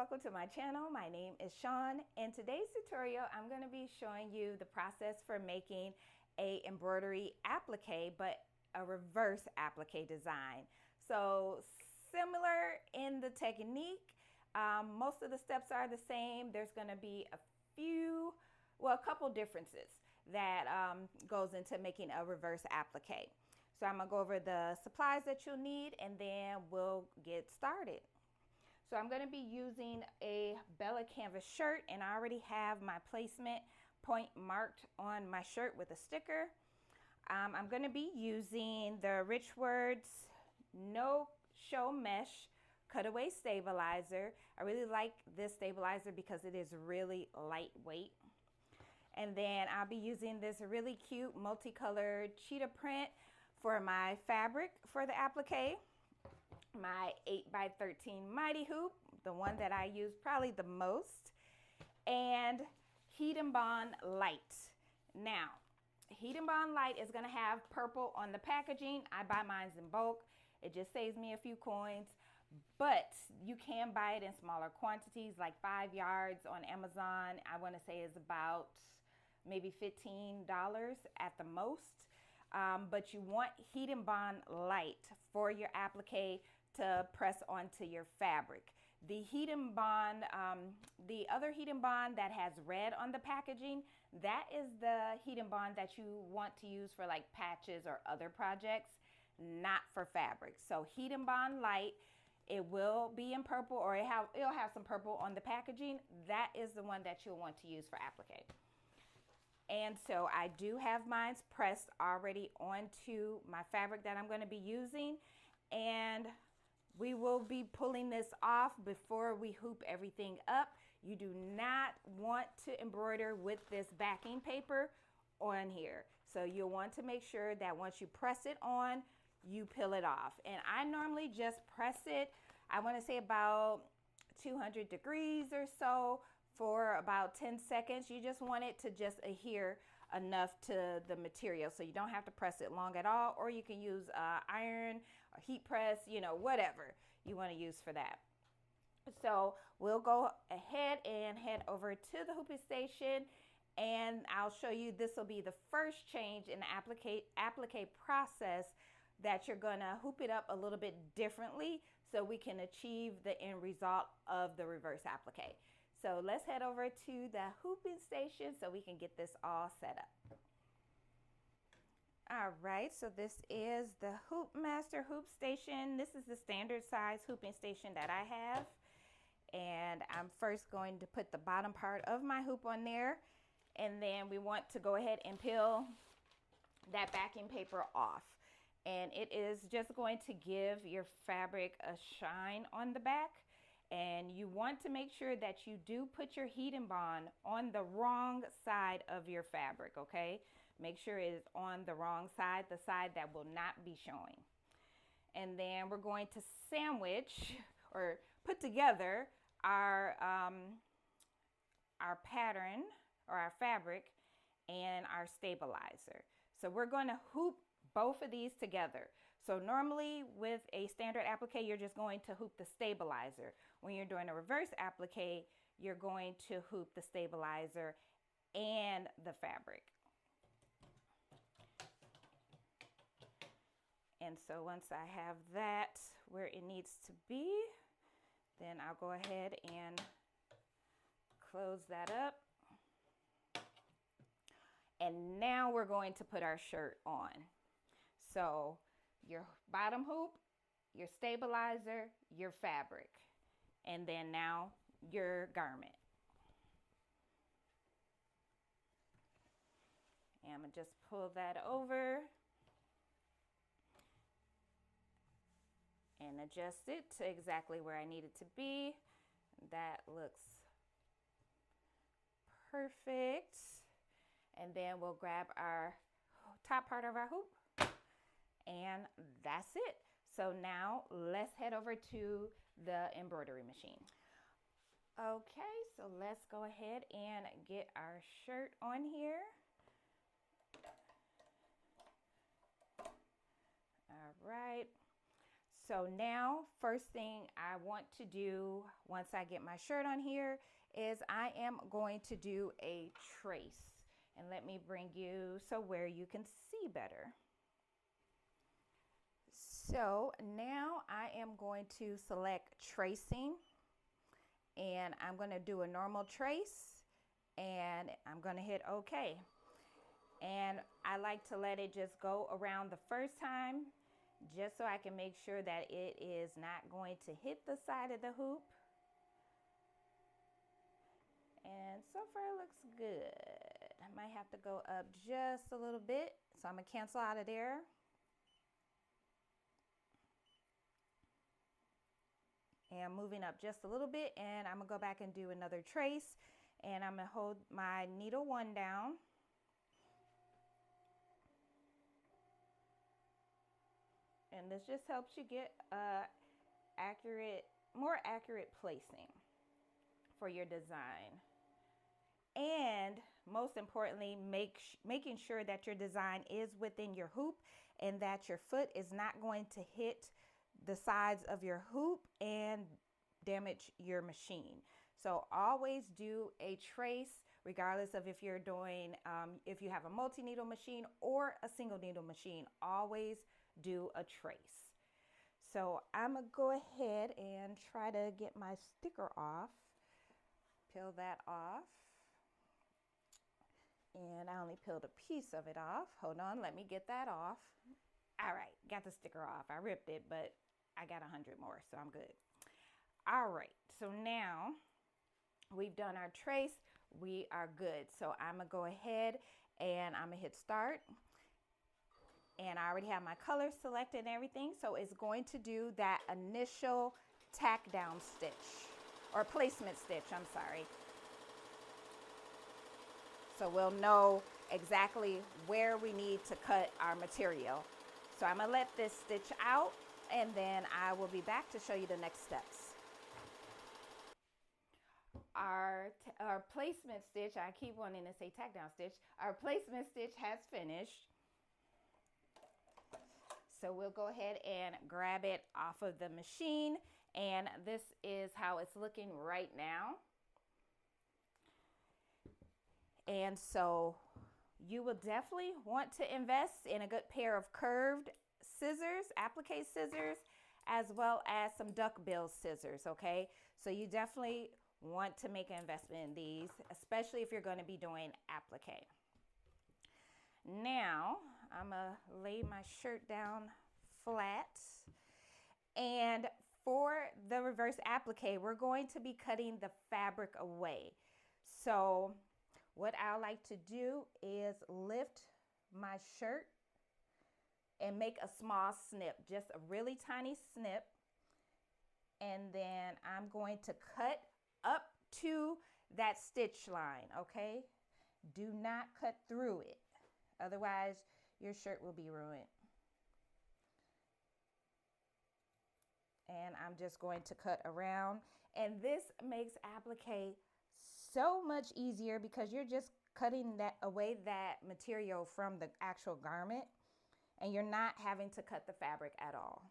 welcome to my channel. My name is Sean. In today's tutorial, I'm going to be showing you the process for making a embroidery applique, but a reverse applique design. So similar in the technique, most of the steps are the same. There's going to be a couple differences that goes into making a reverse applique. So I'm going to go over the supplies that you'll need and then we'll get started. So I'm going to be using a Bella canvas shirt, and I already have my placement point marked on my shirt with a sticker. I'm going to be using the Richword's No Show Mesh Cutaway Stabilizer. I really like this stabilizer because it is really lightweight. And then I'll be using this really cute multicolored cheetah print for my fabric for the applique. My 8x13 mighty hoop, the one that I use probably the most, and Heat and Bond Light. Now, Heat and Bond Light is going to have purple on the packaging. I buy mine in bulk. It just saves me a few coins, but you can buy it in smaller quantities, like 5 yards on Amazon. I want to say is about maybe $15 at the most. But you want Heat and Bond Light for your applique to press onto your fabric. The Heat and Bond, the other Heat and Bond that has red on the packaging, that is the Heat and Bond that you want to use for like patches or other projects, not for fabric. So Heat and Bond Light, it will be in purple, or it'll have some purple on the packaging. That is the one that you'll want to use for applique. And so I do have mine pressed already onto my fabric that I'm going to be using, and we will be pulling this off before we hoop everything up. You do not want to embroider with this backing paper on here. So you'll want to make sure that once you press it on, you peel it off. And I normally just press it, I want to say about 200 degrees or so, for about 10 seconds. You just want it to just adhere enough to the material, so you don't have to press it long at all, or you can use iron or heat press, you know, whatever you want to use for that. So we'll go ahead and head over to the hooping station, and I'll show you, this will be the first change in the applique process, that you're gonna hoop it up a little bit differently so we can achieve the end result of the reverse applique. So let's head over to the hooping station so we can get this all set up. All right, so this is the HoopMaster hoop station. This is the standard size hooping station that I have. And I'm first going to put the bottom part of my hoop on there. And then we want to go ahead and peel that backing paper off. And it is just going to give your fabric a shine on the back. And you want to make sure that you do put your Heat and Bond on the wrong side of your fabric, okay? Make sure it is on the wrong side, the side that will not be showing. And then we're going to sandwich or put together our pattern or our fabric and our stabilizer. So we're going to hoop both of these together. So normally with a standard applique, you're just going to hoop the stabilizer. When you're doing a reverse applique, you're going to hoop the stabilizer and the fabric. And so once I have that where it needs to be, then I'll go ahead and close that up. And now we're going to put our shirt on. So your bottom hoop, your stabilizer, your fabric, and then now your garment. And I'm gonna just pull that over and adjust it to exactly where I need it to be. That looks perfect. And then we'll grab our top part of our hoop. And that's it. So now let's head over to the embroidery machine. Okay, so let's go ahead and get our shirt on here. All right. So now, first thing I want to do once I get my shirt on here is I am going to do a trace. And let me bring you so where you can see better. So now I am going to select tracing, and I'm going to do a normal trace, and I'm going to hit OK. And I like to let it just go around the first time, just so I can make sure that it is not going to hit the side of the hoop. And so far it looks good. I might have to go up just a little bit, so I'm going to cancel out of there. And moving up just a little bit, and I'm gonna go back and do another trace, and I'm gonna hold my needle 1 down. And this just helps you get more accurate placing for your design. And most importantly, making sure that your design is within your hoop and that your foot is not going to hit the sides of your hoop and damage your machine. So always do a trace, regardless of if you're doing, if you have a multi-needle machine or a single needle machine, always do a trace. So I'm gonna go ahead and try to get my sticker off, peel that off. And I only peeled a piece of it off. Hold on, let me get that off. All right, got the sticker off. I ripped it, but I got 100 more, so I'm good. All right, so now we've done our trace. We are good. So I'm gonna go ahead and I'm gonna hit start. And I already have my color selected and everything. So it's going to do that initial tack down stitch, or placement stitch, I'm sorry. So we'll know exactly where we need to cut our material. So I'm gonna let this stitch out, and then I will be back to show you the next steps. Our placement stitch, I keep wanting to say tack down stitch, our placement stitch has finished. So we'll go ahead and grab it off of the machine, and this is how it's looking right now. And so you will definitely want to invest in a good pair of curved scissors, applique scissors, as well as some duckbill scissors, okay? So you definitely want to make an investment in these, especially if you're going to be doing applique. Now, I'm going to lay my shirt down flat. And for the reverse applique, we're going to be cutting the fabric away. So what I like to do is lift my shirt and make a small snip, just a really tiny snip. And then I'm going to cut up to that stitch line, okay? Do not cut through it. Otherwise, your shirt will be ruined. And I'm just going to cut around. And this makes applique so much easier because you're just cutting away that material from the actual garment, and you're not having to cut the fabric at all.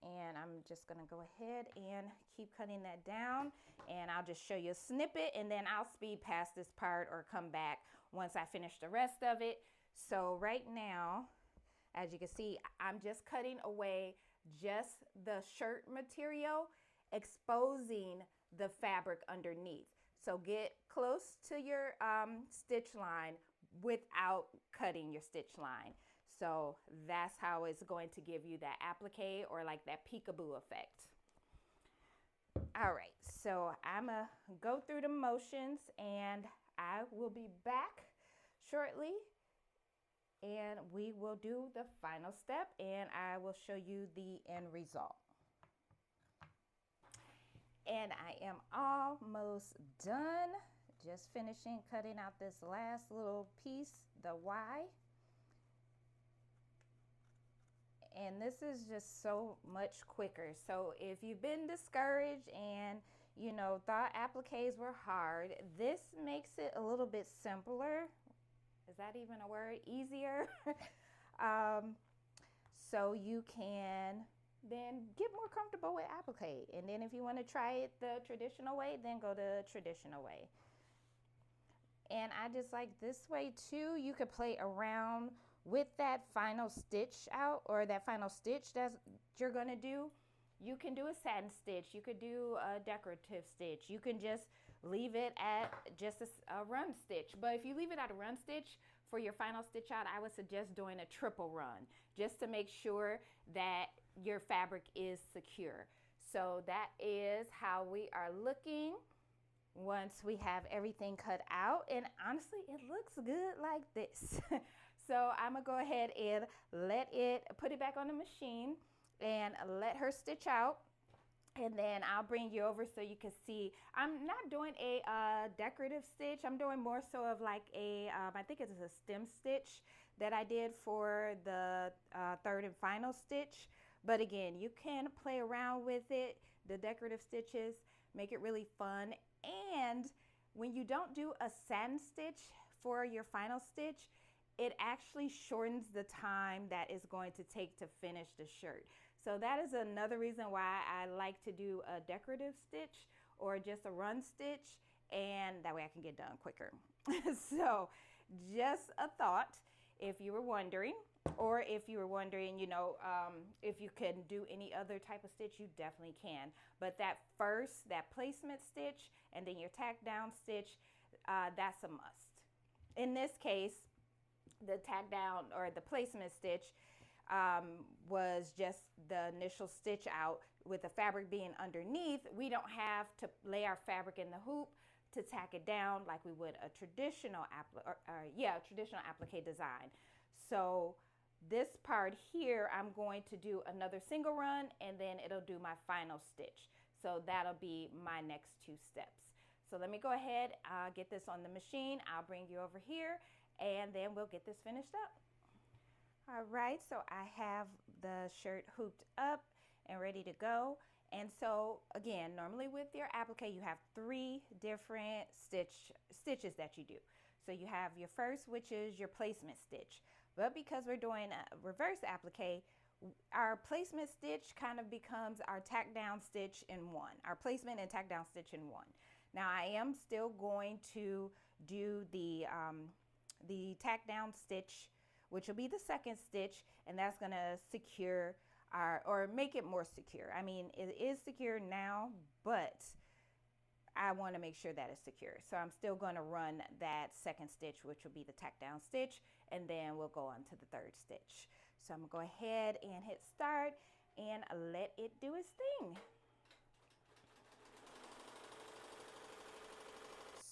And I'm just gonna go ahead and keep cutting that down, and I'll just show you a snippet, and then I'll speed past this part or come back once I finish the rest of it. So right now, as you can see, I'm just cutting away just the shirt material, exposing the fabric underneath. So get close to your stitch line without cutting your stitch line. So that's how it's going to give you that applique, or like that peekaboo effect. All right, so I'm gonna go through the motions, and I will be back shortly, and we will do the final step, and I will show you the end result. And I am almost done. Just finishing cutting out this last little piece, the Y. And this is just so much quicker. So if you've been discouraged and thought appliques were hard, this makes it a little bit simpler. Is that even a word? Easier. so you can then get more comfortable with applique. And then if you want to try it the traditional way, then go the traditional way. And I just like this way too. You could play around with that final stitch out, or that final stitch that you're gonna do. You can do a satin stitch, you could do a decorative stitch, you can just leave it at just a run stitch. But if you leave it at a run stitch for your final stitch out, I would suggest doing a triple run just to make sure that your fabric is secure. So that is how we are looking once we have everything cut out, and honestly it looks good like this. So I'm gonna go ahead and put it back on the machine and let her stitch out, and then I'll bring you over so you can see. I'm not doing a decorative stitch. I'm doing more so of like a I think it's a stem stitch that I did for the third and final stitch. But again, you can play around with it, the decorative stitches, make it really fun. And when you don't do a satin stitch for your final stitch, it actually shortens the time that is going to take to finish the shirt. So that is another reason why I like to do a decorative stitch or just a run stitch, and that way I can get done quicker. So just a thought if you were wondering, or if you were wondering, you know, if you can do any other type of stitch, you definitely can. But that placement stitch and then your tack down stitch, that's a must. In this case, the tack down or the placement stitch was just the initial stitch out with the fabric being underneath. We don't have to lay our fabric in the hoop to tack it down like we would a traditional traditional applique design. So this part here, I'm going to do another single run, and then it'll do my final stitch. So that'll be my next two steps. So let me go ahead, get this on the machine. I'll bring you over here, and then we'll get this finished up. All right, so I have the shirt hooped up and ready to go. And so again, normally with your applique, you have 3 different stitches that you do. So you have your first, which is your placement stitch. But because we're doing a reverse applique, our placement stitch kind of becomes our tack down stitch in one, our placement and tack down stitch in one. Now I am still going to do the tack down stitch, which will be the second stitch, and that's gonna secure or make it more secure. I mean, it is secure now, but I want to make sure that it's secure. So I'm still going to run that second stitch, which will be the tack down stitch, and then we'll go on to the third stitch. So I'm going to go ahead and hit start and let it do its thing.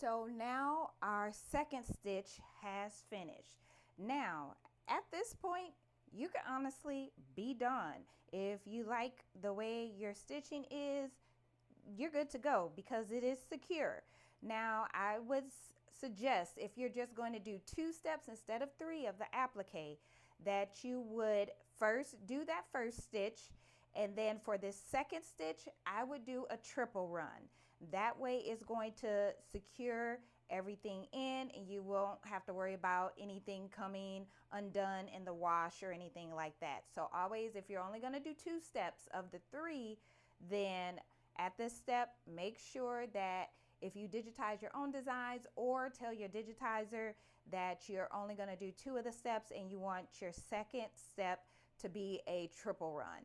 So now our second stitch has finished. Now, at this point, you can honestly be done. If you like the way your stitching is, you're good to go because it is secure. Now, I would suggest if you're just going to do 2 steps instead of 3 of the applique, that you would first do that first stitch, and then for this second stitch, I would do a triple run. That way it's going to secure everything in, and you won't have to worry about anything coming undone in the wash or anything like that. So always, if you're only going to do 2 steps of the 3, then at this step, make sure that if you digitize your own designs, or tell your digitizer that you're only going to do 2 of the steps and you want your second step to be a triple run.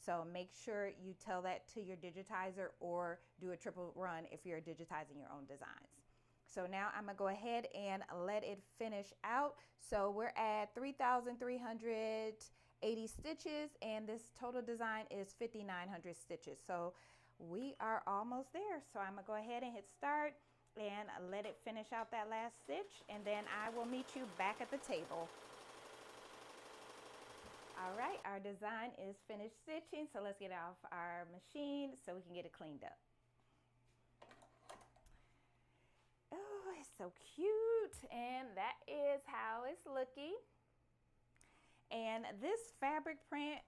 So make sure you tell that to your digitizer, or do a triple run if you're digitizing your own designs. So now I'm gonna go ahead and let it finish out. So we're at 3,380 stitches, and this total design is 5,900 stitches. So we are almost there. So I'm gonna go ahead and hit start and let it finish out that last stitch, and then I will meet you back at the table. All right, our design is finished stitching, so let's get it off our machine so we can get it cleaned up. Oh, it's so cute, and that is how it's looking. And this fabric print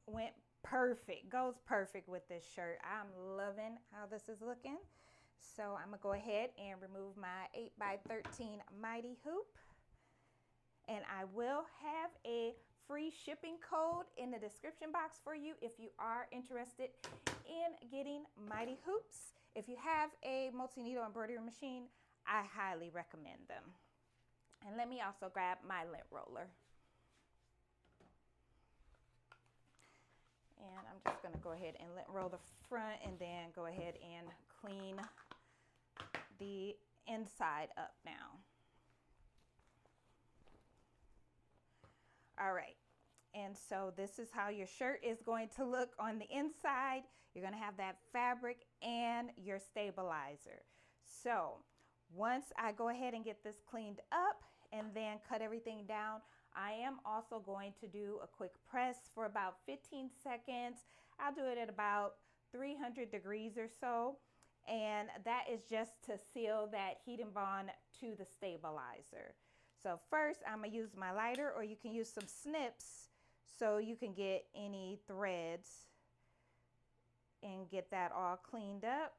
went perfect, goes perfect with this shirt. I'm loving how this is looking. So I'm gonna go ahead and remove my 8x13 mighty hoop, and I will have a free shipping code in the description box for you if you are interested in getting Mighty Hoops. If you have a multi-needle embroidery machine, I highly recommend them. And let me also grab my lint roller. And I'm just going to go ahead and lint roll the front and then go ahead and clean the inside up now. All right, and so this is how your shirt is going to look on the inside. You're going to have that fabric and your stabilizer. So once I go ahead and get this cleaned up and then cut everything down, I am also going to do a quick press for about 15 seconds. I'll do it at about 300 degrees or so. And that is just to seal that heat and bond to the stabilizer. So first I'm gonna use my lighter, or you can use some snips so you can get any threads and get that all cleaned up.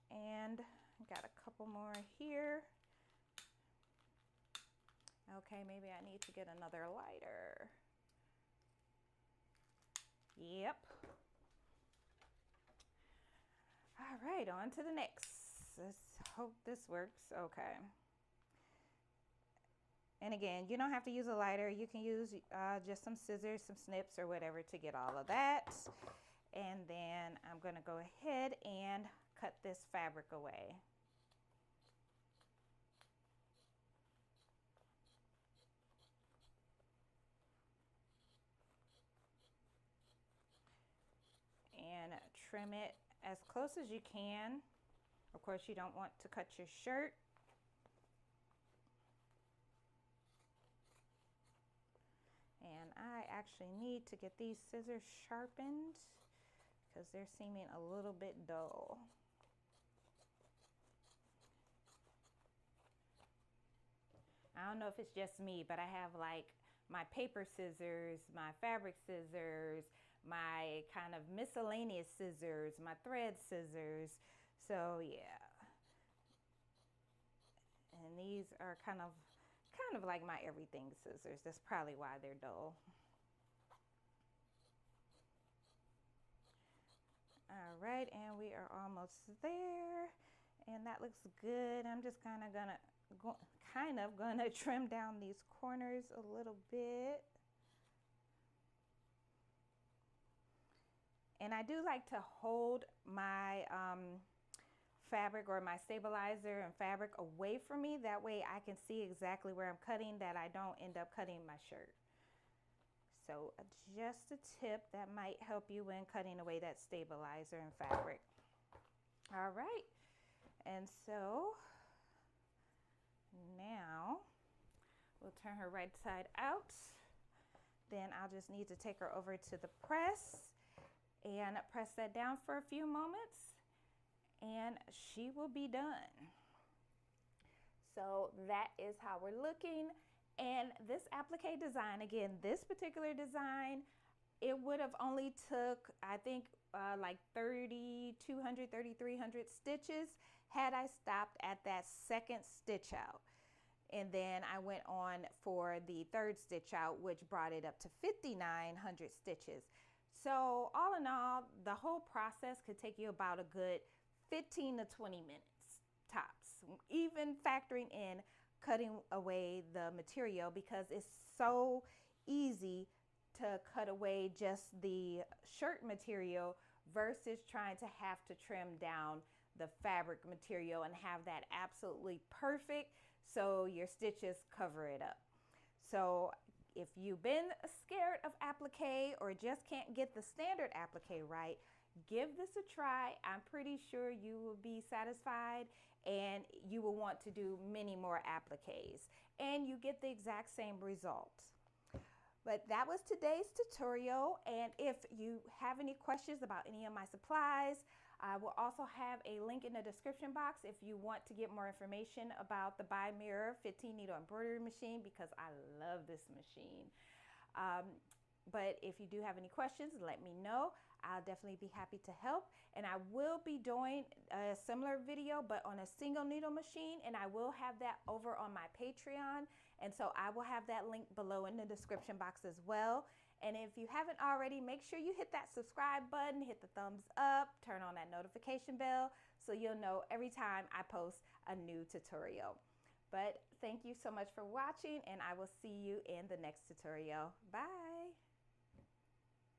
And got a couple more here. Okay, maybe I need to get another lighter. Yep. All right, on to the next. Let's hope this works. Okay. And again, you don't have to use a lighter. You can use just some scissors, some snips, or whatever to get all of that. And then I'm going to go ahead and cut this fabric away. And trim it as close as you can. Of course, you don't want to cut your shirt. And I actually need to get these scissors sharpened because they're seeming a little bit dull. I don't know if it's just me, but I have like my paper scissors, my fabric scissors, my kind of miscellaneous scissors, my thread scissors. So yeah. And these are kind of like my everything scissors. That's probably why they're dull. All right, and we are almost there. And that looks good. I'm just kind of gonna trim down these corners a little bit. And I do like to hold my fabric or my stabilizer and fabric away from me. That way I can see exactly where I'm cutting, that I don't end up cutting my shirt. So just a tip that might help you when cutting away that stabilizer and fabric. All right, and so now we'll turn her right side out. Then I'll just need to take her over to the press and press that down for a few moments, and she will be done. So that is how we're looking. And this applique design, again, this particular design, it would have only took, I think, like 3,200, 3,300 stitches had I stopped at that second stitch out. And then I went on for the third stitch out, which brought it up to 5,900 stitches. So all in all, the whole process could take you about a good 15 to 20 minutes tops, even factoring in cutting away the material, because it's so easy to cut away just the shirt material versus trying to have to trim down the fabric material and have that absolutely perfect so your stitches cover it up. So if you've been scared of applique or just can't get the standard applique right, give this a try. I'm pretty sure you will be satisfied and you will want to do many more appliques, and you get the exact same results. But that was today's tutorial, and if you have any questions about any of my supplies, I will also have a link in the description box if you want to get more information about the BAi Mirror 15 needle embroidery machine, because I love this machine. But if you do have any questions, let me know. I'll definitely be happy to help. And I will be doing a similar video, but on a single needle machine, and I will have that over on my Patreon. And so I will have that link below in the description box as well. And if you haven't already, make sure you hit that subscribe button, hit the thumbs up, turn on that notification bell so you'll know every time I post a new tutorial. But thank you so much for watching, and I will see you in the next tutorial. Bye.